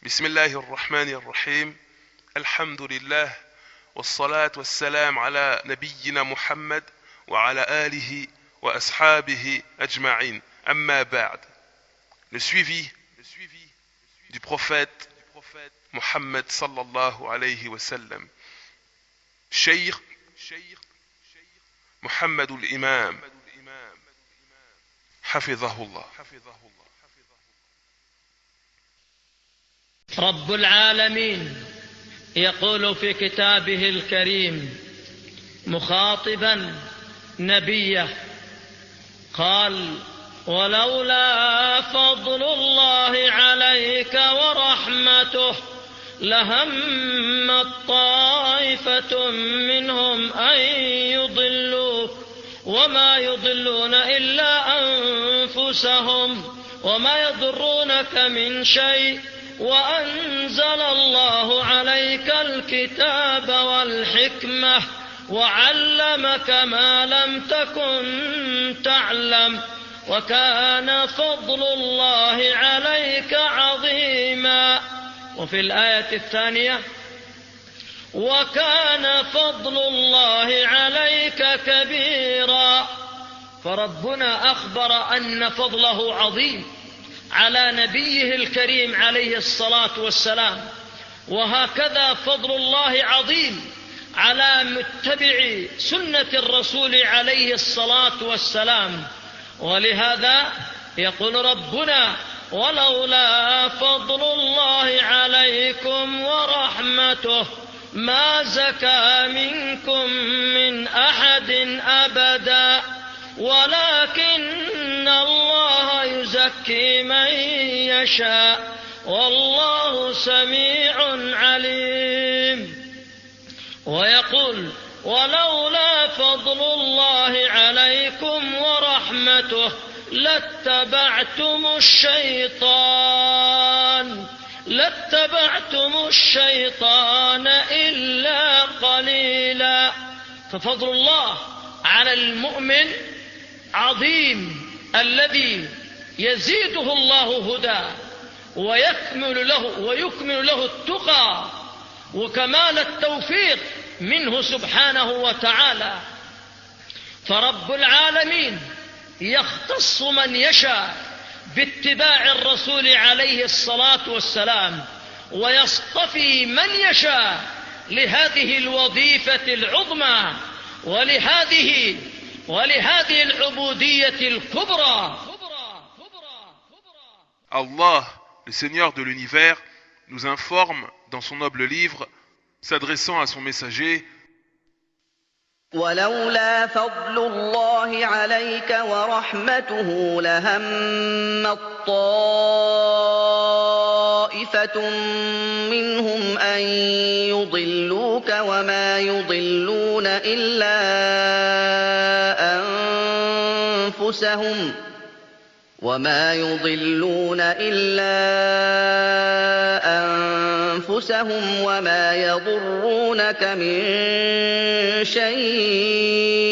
بسم الله الرحمن الرحيم. الحمد لله والصلاة والسلام على نبينا محمد وعلى آله وأصحابه أجمعين. أما بعد. Le suivi du prophète Muhammad sallallahu alayhi wa sallam. Cheikh Muhammad al-Imam hafidhahullah. رب العالمين يقول في كتابه الكريم مخاطبا نبيه قال: ولولا فضل الله عليك ورحمته لهمت طائفة منهم أن يضلوك وما يضلون إلا أنفسهم وما يضرونك من شيء وأنزل الله عليك الكتاب والحكمة وعلمك ما لم تكن تعلم وكان فضل الله عليك عظيما. وفي الآية الثانية: وكان فضل الله عليك كبيرا. فربنا أخبر أن فضله عظيم على نبيه الكريم عليه الصلاة والسلام، وهكذا فضل الله عظيم على متبع سنة الرسول عليه الصلاة والسلام. ولهذا يقول ربنا: ولولا فضل الله عليكم ورحمته ما زكى منكم من أحد أبدا ولكن الله يزكي من يشاء والله سميع عليم. ويقول: ولولا فضل الله عليكم ورحمته لاتبعتم الشيطان إلا قليلا. ففضل الله على المؤمن عظيم، الذي يزيده الله هدى ويكمل له التقى وكمال التوفيق منه سبحانه وتعالى. فرب العالمين يختص من يشاء باتباع الرسول عليه الصلاة والسلام ويصطفي من يشاء لهذه الوظيفة العظمى ولهذه العبودية الكبرى. Allah, le Seigneur de l'univers, nous informe dans son noble livre, s'adressant à son messager: ولولا فضل الله عليك ورحمته لهمت طائفة منهم أن يضلوك وما يضلون إلا أنفسهم وما يضرونك من شيء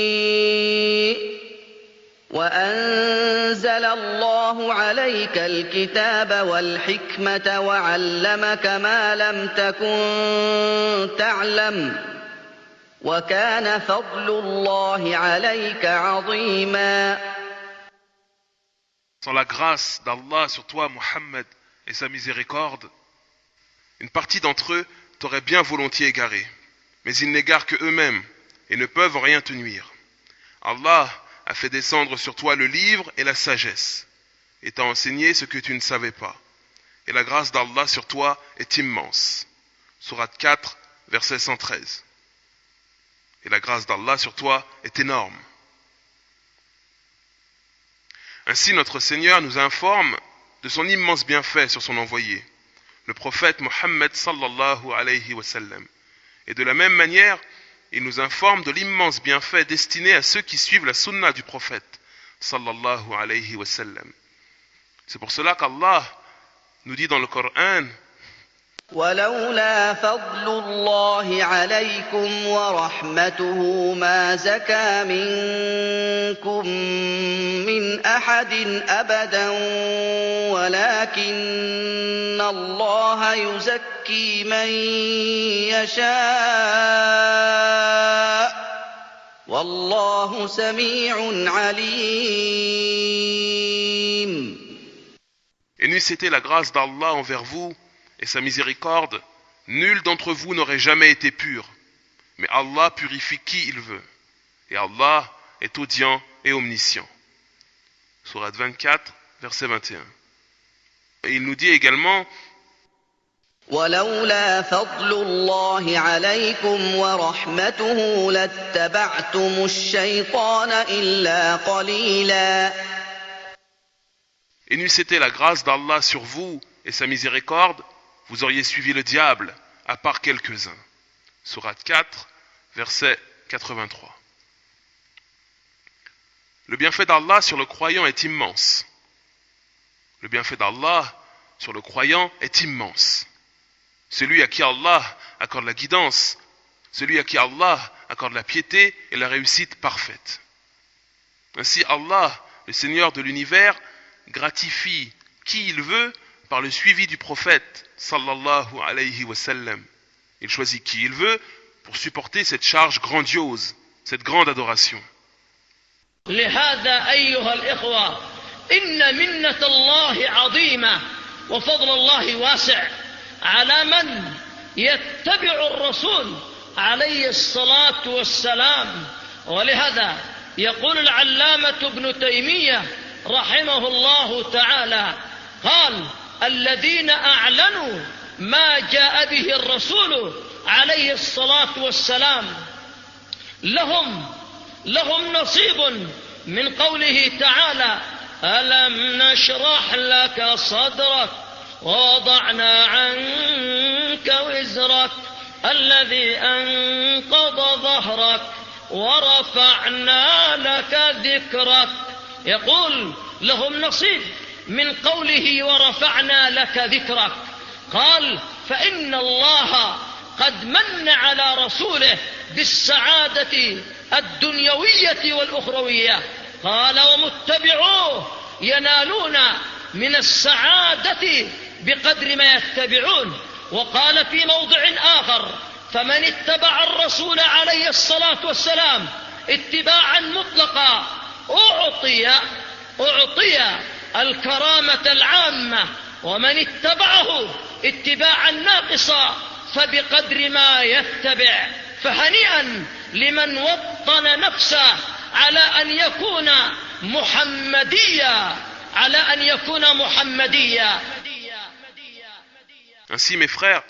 وأنزل الله عليك الكتاب والحكمة وعلمك ما لم تكن تعلم وكان فضل الله عليك عظيما. Sans la grâce d'Allah sur toi, Muhammad, et sa miséricorde, une partie d'entre eux t'aurait bien volontiers égaré, mais ils n'égarent que eux-mêmes et ne peuvent rien te nuire. Allah a fait descendre sur toi le livre et la sagesse, et t'a enseigné ce que tu ne savais pas. Et la grâce d'Allah sur toi est immense. Sourate 4, verset 113. Et la grâce d'Allah sur toi est énorme. Ainsi, notre Seigneur nous informe de son immense bienfait sur son envoyé, le prophète Muhammad sallallahu alayhi wa sallam. Et de la même manière, il nous informe de l'immense bienfait destiné à ceux qui suivent la sunna du prophète sallallahu alayhi wa sallam. C'est pour cela qu'Allah nous dit dans le Coran: ولولا فضل الله عليكم ورحمته ما زكى منكم من أحد أبدا ولكن الله يزكي من يشاء والله سميع عليم. Et n'eût été la grâce d'Allah envers vous et sa miséricorde, nul d'entre vous n'aurait jamais été pur. Mais Allah purifie qui il veut. Et Allah est audient et omniscient. Sourate 24, verset 21. Et il nous dit également ولولا فضل الله عليكم ورحمته لاتبعتم الشيطان إلا قليلا. Et n'eût été la grâce d'Allah sur vous et sa miséricorde, vous auriez suivi le diable, à part quelques-uns. Sourate 4, verset 83. Le bienfait d'Allah sur le croyant est immense. Le bienfait d'Allah sur le croyant est immense. Celui à qui Allah accorde la guidance, celui à qui Allah accorde la piété et la réussite parfaite. Ainsi Allah, le Seigneur de l'univers, gratifie qui il veut par le suivi du prophète sallallahu alayhi wa sallam. Il choisit qui il veut pour supporter cette charge grandiose, cette grande adoration. لهذا أيها الإخوة إن منة الله عظيمة وفضل الله واسع على من يتبع الرسول عليه الصلاة والسلام. ولهذا يقول العلامة ابن تيمية رحمه الله تعالى قال الذين أعلنوا ما جاء به الرسول عليه الصلاة والسلام لهم نصيب من قوله تعالى ألم نشرح لك صدرك ووضعنا عنك وزرك الذي أنقض ظهرك ورفعنا لك ذكرك. يقول لهم نصيب من قوله ورفعنا لك ذكرك. قال فإن الله قد من على رسوله بالسعادة الدنيوية والأخروية. قال ومتبعوه ينالون من السعادة بقدر ما يتبعون. وقال في موضع آخر فمن اتبع الرسول عليه الصلاة والسلام اتباعا مطلقا أعطي الكرامة العامة ومن اتبعه اتباعا ناقصا فبقدر ما يتبع. فهنيئا لمن وطن نفسه على أن يكون محمديا Ainsi, mes frères,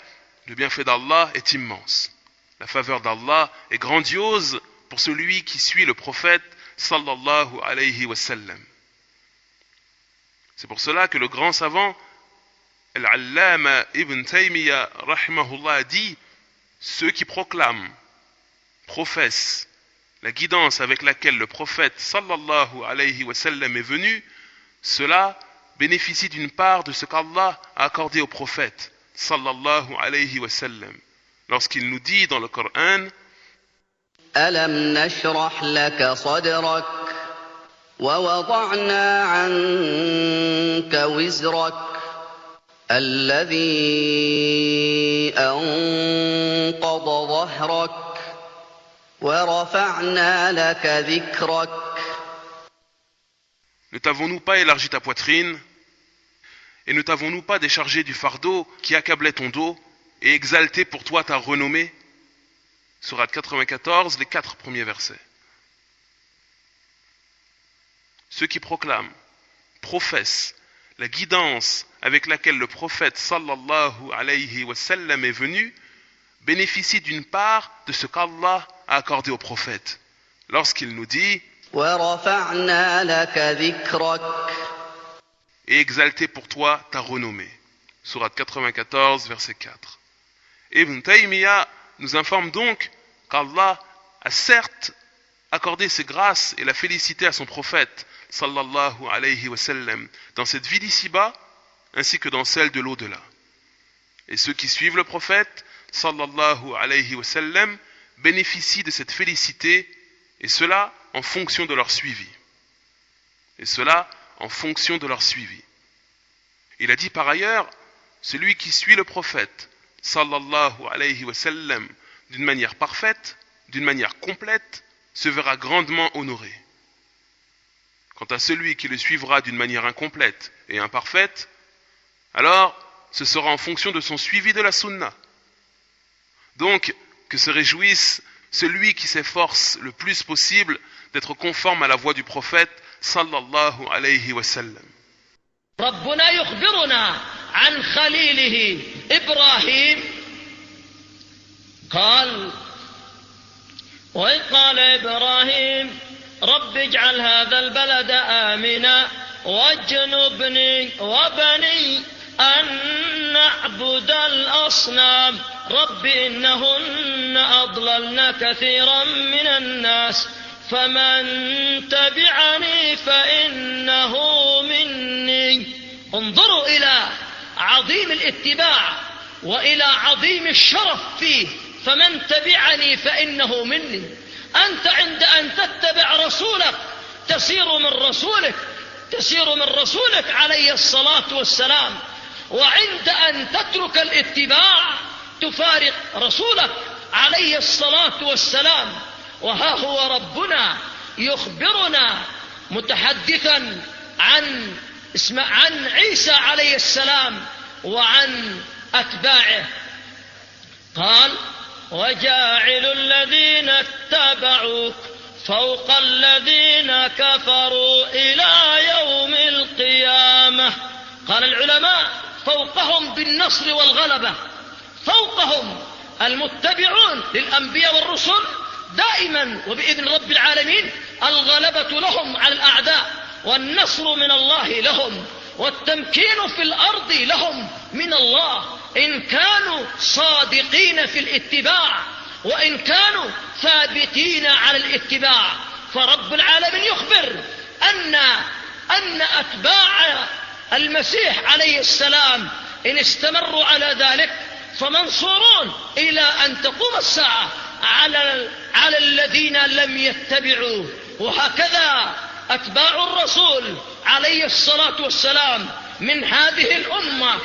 le bienfait d'Allah est immense. La faveur d'Allah est grandiose pour celui qui suit le prophète sallallahu alayhi wa sallam. C'est pour cela que le grand savant Al-Allama Ibn Taymiyyah rahimahullah a dit: ceux qui proclament, professent la guidance avec laquelle le prophète sallallahu alayhi wa sallam est venu, cela bénéficie d'une part de ce qu'Allah a accordé au prophète sallallahu alayhi wa sallam lorsqu'il nous dit dans le Coran: ألم نشرح لك صدرك ووضعنا عنك وزرك الذي أنقض ظهرك ورفعنا لك ذكرك. Ne t'avons-nous pas élargi ta poitrine et ne t'avons-nous pas déchargé du fardeau qui accablait ton dos et exalté pour toi ta renommée? Sourate 94, les 4 premiers versets. Ceux qui proclament, professent la guidance avec laquelle le prophète sallallahu alayhi wa sallam est venu bénéficient d'une part de ce qu'Allah a accordé au prophète lorsqu'il nous dit: وَرَفَعْنَا لَكَ ذِكْرَكَ. Et exalté pour toi ta renommée. Sourate 94, verset 4. Ibn Taymiyyah nous informe donc qu'Allah a certes accordé ses grâces et la félicité à son prophète sallallahu alayhi wa sallam dans cette vie d'ici-bas ainsi que dans celle de l'au-delà. Et ceux qui suivent le prophète, sallallahu alayhi wa sallam, bénéficient de cette félicité, et cela en fonction de leur suivi. Il a dit par ailleurs, celui qui suit le prophète, sallallahu alayhi wa sallam, d'une manière parfaite, d'une manière complète, se verra grandement honoré. Quant à celui qui le suivra d'une manière incomplète et imparfaite, alors ce sera en fonction de son suivi de la sunna. Donc, que se réjouisse celui qui s'efforce le plus possible d'être conforme à la voie du prophète sallallahu alayhi wa sallam. ربنا يخبرنا عن خليله إبراهيم قال وإذ قال إبراهيم رب اجعل هذا البلد آمنا واجنبني وبني أن نعبد الأصنام رب إنهن أضللن كثيرا من الناس فمن تبعني فإنه مني. انظروا إلى عظيم الاتباع وإلى عظيم الشرف فيه. فمن تبعني فإنه مني. أنت عند أن تتبع رسولك تسير من رسولك عليه الصلاة والسلام، وعند أن تترك الاتباع تفارق رسولك عليه الصلاة والسلام. وها هو ربنا يخبرنا متحدثا عن عيسى عليه السلام وعن أتباعه. قال وجاعل الذين اتبعوك فوق الذين كفروا إلى يوم القيامة. قال العلماء فوقهم بالنصر والغلبة، فوقهم المتبعون للأنبياء والرسل دائما وبإذن رب العالمين الغلبة لهم على الأعداء، والنصر من الله لهم، والتمكين في الأرض لهم من الله إن كانوا صادقين في الاتباع وإن كانوا ثابتين على الاتباع. فرب العالمين يخبر أن أتباع المسيح عليه السلام إن استمروا على ذلك فمنصورون إلى أن تقوم الساعة على الذين لم يتبعوا. وهكذا أتباع الرسول عليه الصلاة والسلام من هذه الأمة.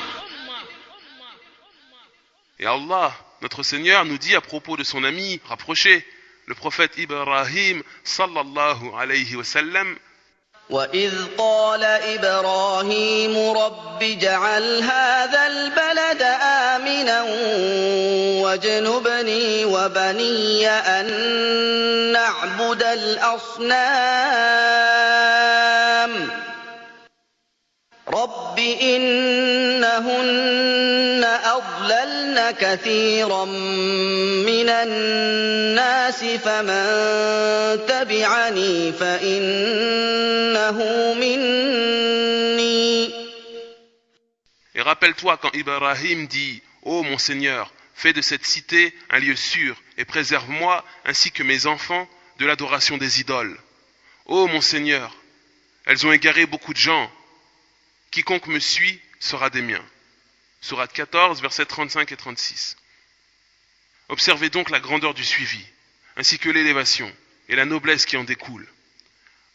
Et Allah, notre Seigneur, nous dit à propos de son ami rapproché, le prophète Ibrahim sallallahu alayhi wa sallam: وإذ قال إبراهيم رب اجعل هذا البلد آمنا واجنبني وبني أن نعبد الأصنام رب إنهن أضللن كثيرا من الناس فمن تبعني فإنه مني. Et rappelle-toi quand Ibrahim dit: Ô mon Seigneur, fais de cette cité un lieu sûr et préserve-moi ainsi que mes enfants de l'adoration des idoles. Ô mon Seigneur, elles ont égaré beaucoup de gens. Quiconque me suit sera des miens. Sourate 14, versets 35 et 36. Observez donc la grandeur du suivi, ainsi que l'élévation et la noblesse qui en découle.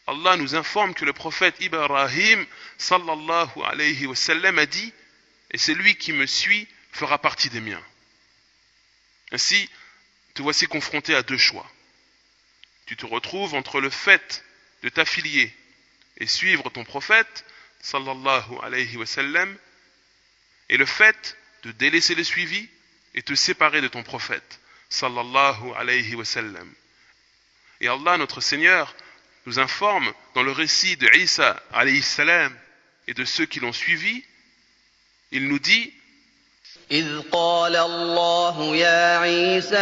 Allah nous informe que le prophète Ibrahim sallallahu alayhi wa sallam a dit: et celui qui me suit fera partie des miens. Ainsi, te voici confronté à deux choix. Tu te retrouves entre le fait de t'affilier et suivre ton prophète sallallahu alayhi wa sallam et le fait de délaisser le suivi et te séparer de ton prophète sallallahu alayhi wa sallam. Et Allah, notre Seigneur, nous informe dans le récit de Isa alayhi salam et de ceux qui l'ont suivi. Il nous dit: إذ قال الله يا عيسى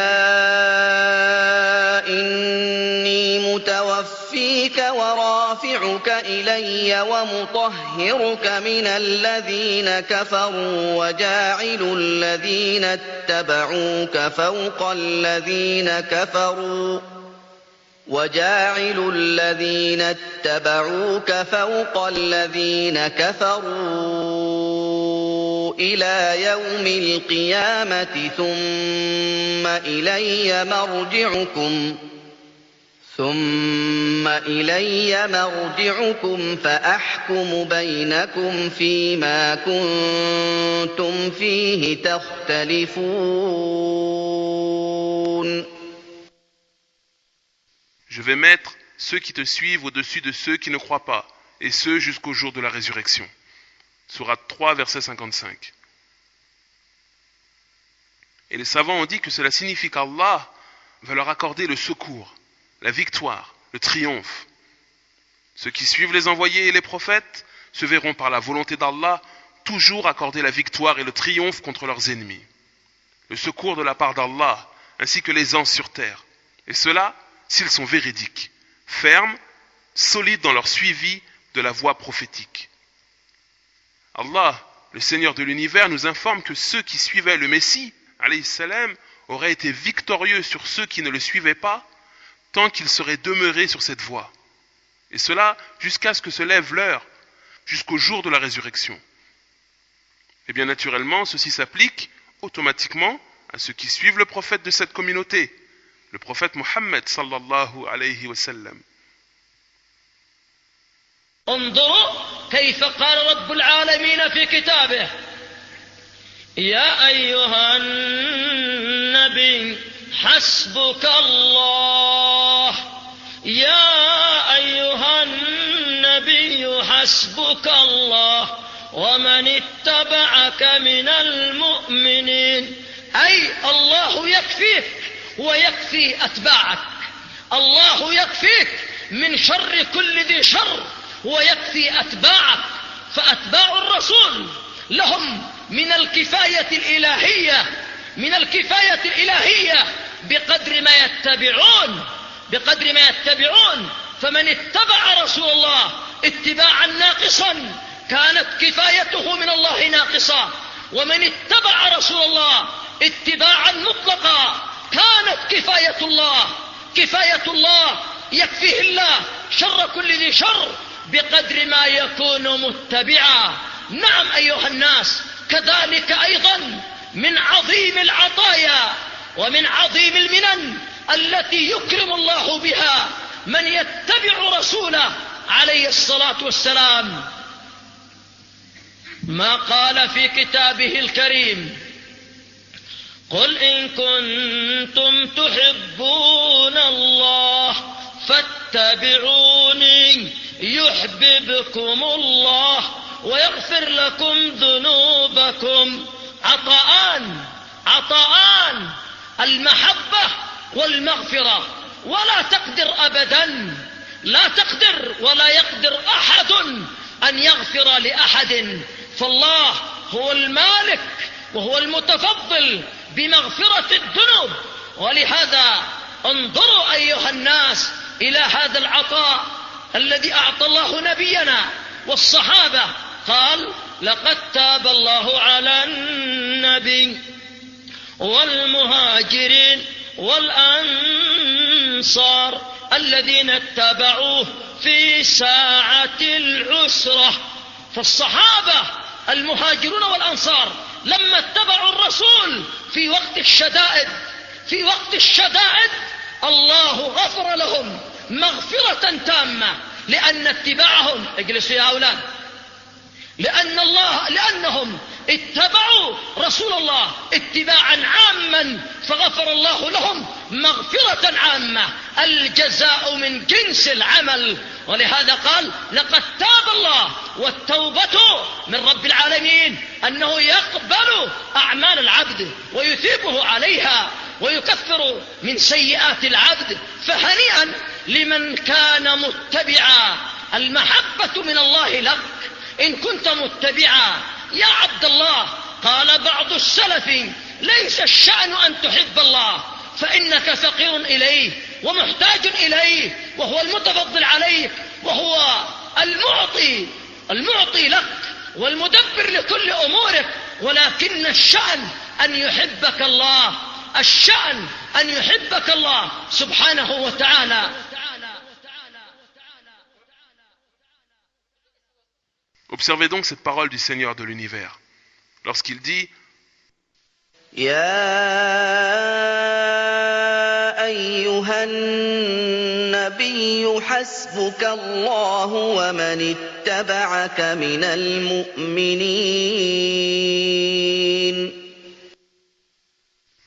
إني متوفيك ورافعك إلي ومطهرك من الذين كفروا وجاعل الذين اتبعوك فوق الذين كفروا إلى يوم القيامة ثم إلي مرجعكم فأحكم بينكم فيما كنتم فيه تختلفون. Je vais mettre ceux qui te suivent au-dessus de ceux qui ne croient pas, et ce jusqu'au jour de la résurrection. Sourate 3, verset 55. Et les savants ont dit que cela signifie qu'Allah va leur accorder le secours, la victoire, le triomphe. Ceux qui suivent les envoyés et les prophètes se verront par la volonté d'Allah toujours accorder la victoire et le triomphe contre leurs ennemis. Le secours de la part d'Allah, ainsi que les anges sur terre. Et cela, s'ils sont véridiques, fermes, solides dans leur suivi de la voie prophétique. Allah, le Seigneur de l'univers, nous informe que ceux qui suivaient le Messie, alayhi salam, auraient été victorieux sur ceux qui ne le suivaient pas, tant qu'ils seraient demeurés sur cette voie. Et cela jusqu'à ce que se lève l'heure, jusqu'au jour de la résurrection. Et bien naturellement, ceci s'applique automatiquement à ceux qui suivent le prophète de cette communauté, le prophète Mohammed sallallahu alayhi wa sallam. انظروا كيف قال رب العالمين في كتابه: يا أيها النبي حسبك الله، يا أيها النبي حسبك الله ومن اتبعك من المؤمنين. أي الله يكفيك ويكفي أتباعك، الله يكفيك من شر كل ذي شر ويكفي أتباعك. فأتباع الرسول لهم من الكفاية الإلهية بقدر ما يتبعون. فمن اتبع رسول الله اتباعا ناقصا كانت كفايته من الله ناقصة، ومن اتبع رسول الله اتباعا مطلقا كانت كفاية الله يكفيه الله شر كل ذي شر بقدر ما يكون متبعا. نعم أيها الناس، كذلك أيضا من عظيم العطايا ومن عظيم المنن التي يكرم الله بها من يتبع رسوله عليه الصلاة والسلام. ما قال في كتابه الكريم: قل إن كنتم تحبون الله فاتبعوني يحببكم الله ويغفر لكم ذنوبكم. عطاءان المحبة والمغفرة، ولا تقدر أبدا، لا تقدر ولا يقدر أحد أن يغفر لأحد، فالله هو المالك وهو المتفضل بمغفرة الذنوب. ولهذا انظروا أيها الناس إلى هذا العطاء الذي أعطى الله نبينا والصحابة. قال: لقد تاب الله على النبي والمهاجرين والأنصار الذين اتبعوه في ساعة العسرة. فالصحابة المهاجرون والأنصار لما اتبعوا الرسول في وقت الشدائد الله غفر لهم مغفرة تامة، لأن اتباعهم، اجلسوا يا أولاد، لأنهم اتبعوا رسول الله اتباعا عاما فغفر الله لهم مغفرة عامة. الجزاء من جنس العمل. ولهذا قال: لقد تاب الله. والتوبة من رب العالمين أنه يقبل أعمال العبد ويثيبه عليها ويكفر من سيئات العبد. فهنيئا لمن كان متبعا. المحبة من الله لك إن كنت متبعا. يا عبد الله، قال بعض السلف: ليس الشأن أن تحب الله، فإنك فقير إليه ومحتاج إليه، وهو المتفضل عليك، وهو المعطي لك والمدبر لكل أمورك. ولكن الشأن أن يحبك الله، الشأن أن يحبك الله سبحانه وتعالى. Observez donc cette parole du Seigneur de l'univers. lorsqu'il dit يا أيها النبي حسبك الله ومن اتبعك من المؤمنين.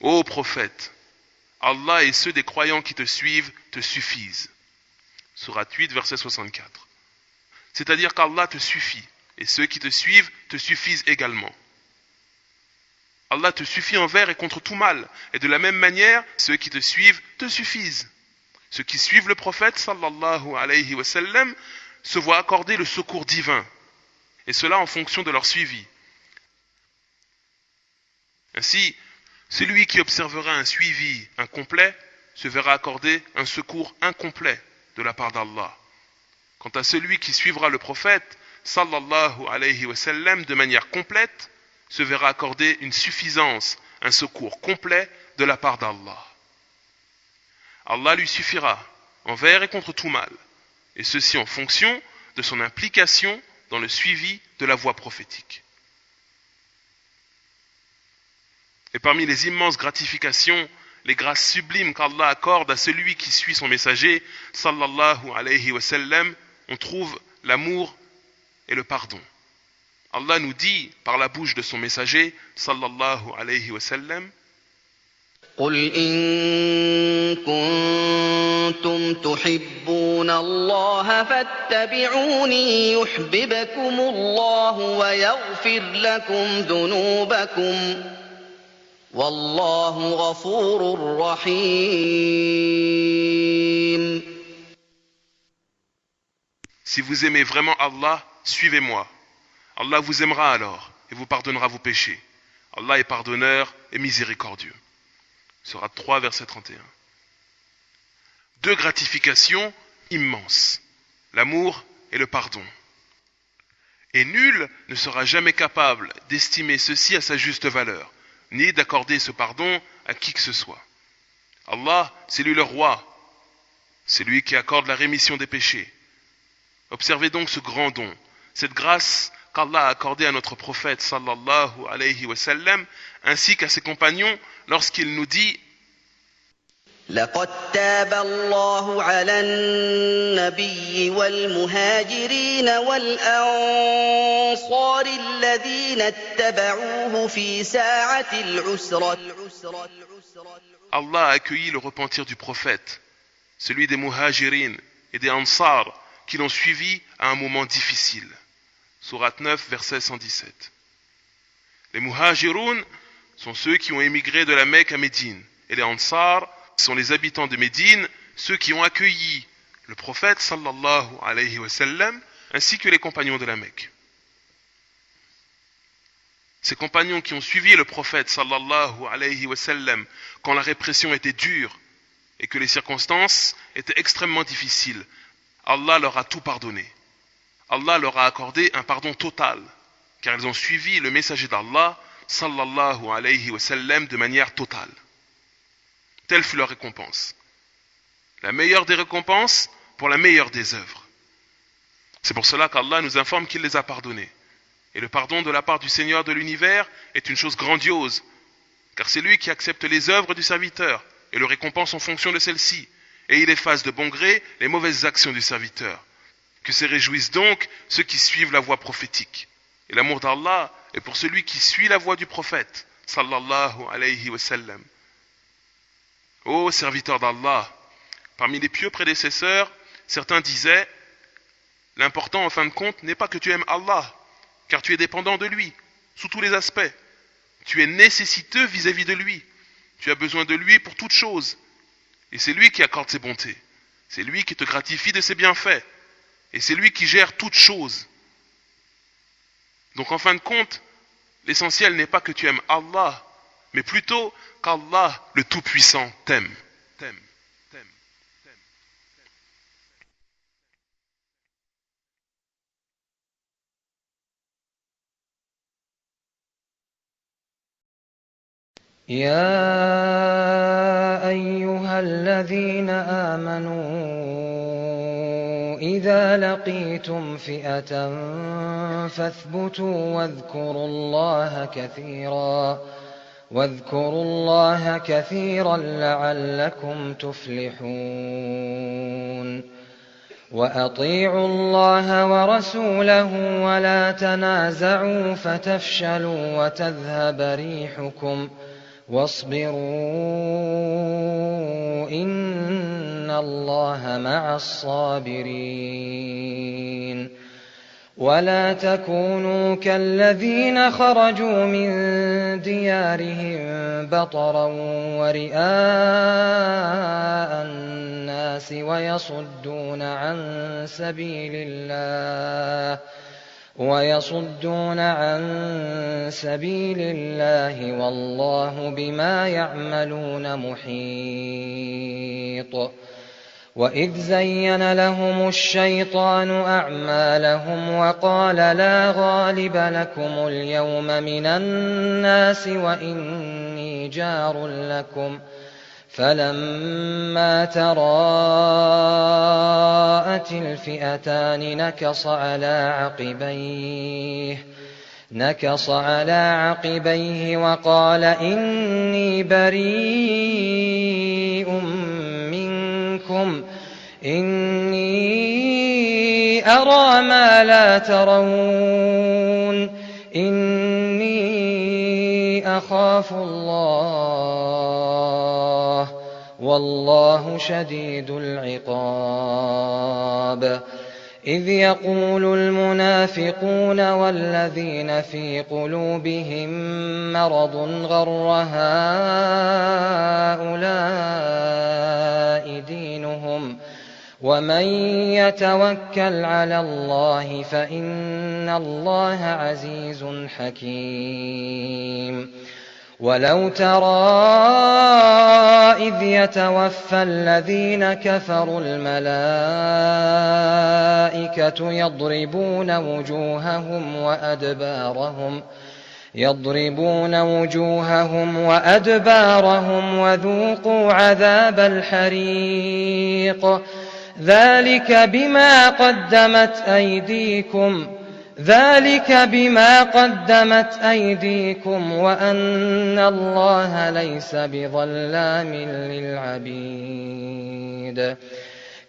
Ô prophète, Allah et ceux des croyants qui te suivent te suffisent. Sourate 8, verset 64. C'est-à-dire qu'Allah te suffit, et ceux qui te suivent te suffisent également. Allah te suffit envers et contre tout mal, et de la même manière, ceux qui te suivent te suffisent. Ceux qui suivent le prophète, sallallahu alayhi wa sallam, se voient accorder le secours divin, et cela en fonction de leur suivi. Ainsi, celui qui observera un suivi incomplet se verra accorder un secours incomplet de la part d'Allah. Quant à celui qui suivra le prophète, sallallahu alayhi wa sallam, de manière complète, se verra accorder une suffisance, un secours complet de la part d'Allah. Allah lui suffira, envers et contre tout mal, et ceci en fonction de son implication dans le suivi de la voie prophétique. Et parmi les immenses gratifications, les grâces sublimes qu'Allah accorde à celui qui suit son messager, sallallahu alayhi wa sallam, on trouve l'amour et le pardon. Allah nous dit par la bouche de son messager, sallallahu alayhi wa sallam, قل إن كنتم تحبون الله فاتبعوني يحببكم الله ويغفر لكم ذنوبكم والله غفور رحيم. Si vous aimez vraiment Allah, suivez-moi. Allah vous aimera alors et vous pardonnera vos péchés. Allah est pardonneur et miséricordieux. Sourate 3, verset 31. Deux gratifications immenses, l'amour et le pardon. Et nul ne sera jamais capable d'estimer ceci à sa juste valeur, ni d'accorder ce pardon à qui que ce soit. Allah, c'est lui le roi, c'est lui qui accorde la rémission des péchés. Observez donc ce grand don, cette grâce qu'Allah a accordée à notre prophète sallallahu alayhi wa sallam, ainsi qu'à ses compagnons lorsqu'il nous dit لقد تاب الله على النبي والمهاجرين والأنصار الذين اتبعوه في ساعة العسرة. Allah a accueilli le repentir du prophète, celui des muhajirin et des ansar qui l'ont suivi à un moment difficile. Sourate 9, verset 117. Les muhajirun sont ceux qui ont émigré de la Mecque à Médine, et les ansar sont les habitants de Médine, ceux qui ont accueilli le prophète sallallahu alayhi wa sallam, ainsi que les compagnons de la Mecque. Ces compagnons qui ont suivi le prophète sallallahu alayhi wa sallam quand la répression était dure et que les circonstances étaient extrêmement difficiles, Allah leur a tout pardonné. Allah leur a accordé un pardon total, car ils ont suivi le messager d'Allah sallallahu alayhi wa sallam de manière totale. Telle fut leur récompense. La meilleure des récompenses pour la meilleure des œuvres. C'est pour cela qu'Allah nous informe qu'il les a pardonnés. Et le pardon de la part du Seigneur de l'univers est une chose grandiose, car c'est lui qui accepte les œuvres du serviteur et le récompense en fonction de celles-ci, et il efface de bon gré les mauvaises actions du serviteur. Que se réjouissent donc ceux qui suivent la voie prophétique. Et l'amour d'Allah est pour celui qui suit la voie du prophète, sallallahu alayhi wa sallam. Ô serviteur d'Allah, parmi les pieux prédécesseurs, certains disaient, l'important en fin de compte n'est pas que tu aimes Allah, car tu es dépendant de lui, sous tous les aspects. Tu es nécessiteux vis-à-vis de lui. Tu as besoin de lui pour toute chose. Et c'est lui qui accorde ses bontés. C'est lui qui te gratifie de ses bienfaits. Et c'est lui qui gère toutes choses. Donc en fin de compte, l'essentiel n'est pas que tu aimes Allah, mais plutôt qu'Allah, le Tout-Puissant, t'aime. يا أيها الذين آمنوا وإذا لقيتم فئة فاثبتوا واذكروا الله كثيرا لعلكم تفلحون وأطيعوا الله ورسوله ولا تنازعوا فتفشلوا وتذهب ريحكم واصبروا إن الله مع الصابرين ولا تكونوا كالذين خرجوا من ديارهم بطرا ورئاء الناس ويصدون عن سبيل الله والله بما يعملون محيط وإذ زين لهم الشيطان أعمالهم وقال لا غالب لكم اليوم من الناس وإني جار لكم فلما تراءت الفئتان نكص على عقبيه وقال إني بريء منكم إني أرى ما لا ترون إني أخاف الله والله شديد العقاب إذ يقول المنافقون والذين في قلوبهم مرض غر هؤلاء دينهم ومن يتوكل على الله فإن الله عزيز حكيم ولو ترى إذ يتوفى الذين كفروا الملائكة يضربون وجوههم وأدبارهم وذوقوا عذاب الحريق ذلك بما قدمت أيديكم وأن الله ليس بظلام للعبيد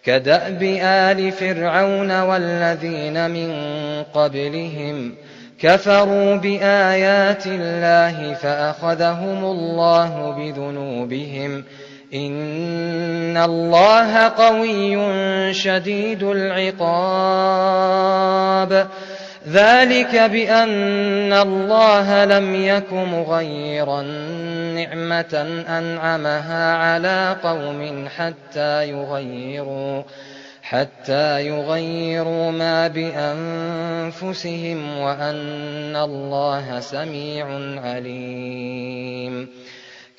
كدأب آل فرعون والذين من قبلهم كفروا بآيات الله فأخذهم الله بذنوبهم إن الله قوي شديد العقاب ذلك بأن الله لم يك مغيرا نعمة أنعمها على قوم حتى يغيروا ما بأنفسهم وأن الله سميع عليم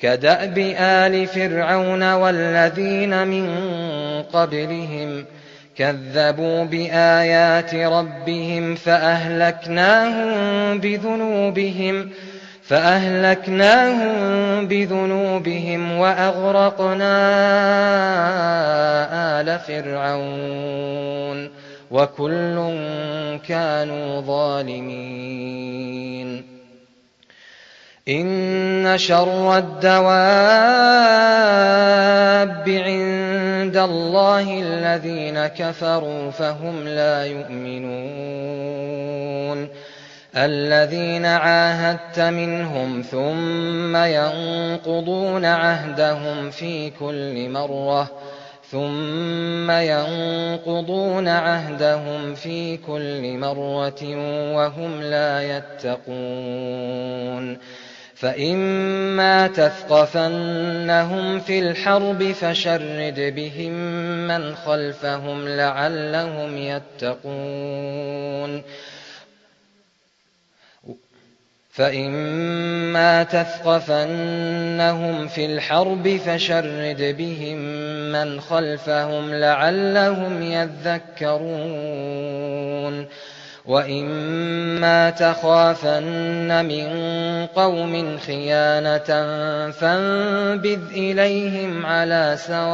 كدأب آل فرعون والذين من قبلهم كذبوا بآيات ربهم فأهلكناهم بذنوبهم وأغرقنا آل فرعون وكل كانوا ظالمين إن شر الدواب عند الله الذين كفروا فهم لا يؤمنون الذين عاهدت منهم ثم ينقضون عهدهم في كل مرة وهم لا يتقون فإما تثقفنهم في الحرب فشرد بهم من خلفهم لعلهم يتقون يذكرون وإما تخافن من قوم خيانة فانبذ إليهم على سواء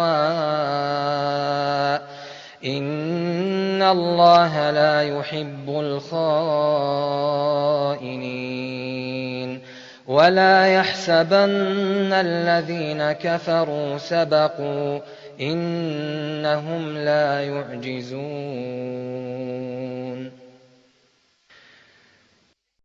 إن إن الله لا يحب الخائنين ولا يحسبن الذين كفروا سبقوا إنهم لا يعجزون